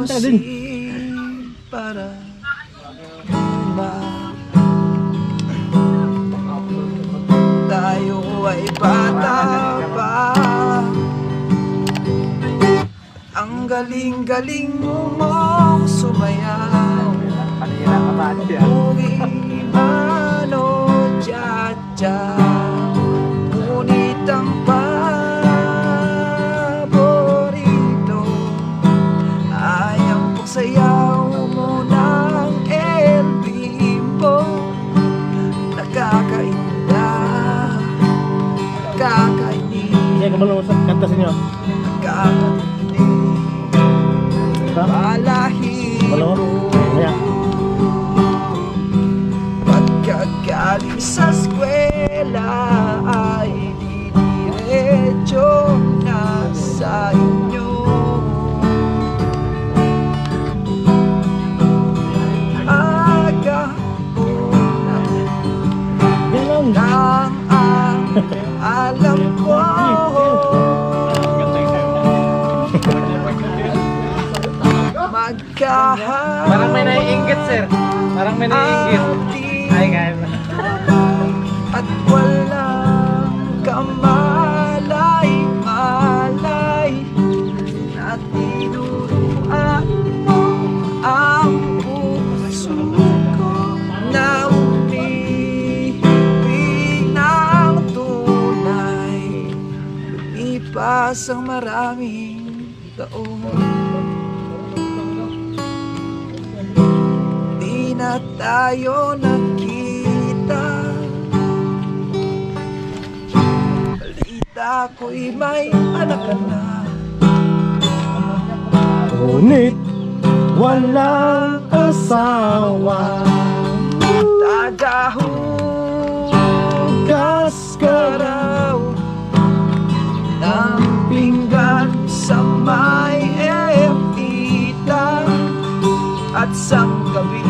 Kamusin para ba tayo ay bata pa. Ang galing-galing mong sumayaw, Uwi mano cha-cha. Ngunit ang paborito ay ang pagsayaw mo ng El Bimbo. Nakakainda, nakakainis, Hindi ka malungkot sa kanta sa inyo. nakakainis. Balahiro Kaya. pagkagaling sa eskwela ay didiretso na sa inyo. Aga muna Ganon. lang ang alam ko. Parang may naiinggit, sir. Parang may naiinggit. Ay, kaya na. At walang kamalay-malay na tinuruan mo ang puso ko na umibig ng tunay. Lumipas ang maraming taon, di na tayo nakita. Balita ko'y may anak ka na. Ngunit walang asawa. Tagahugas ka raw ng pinggan sa may empita, at sang gabi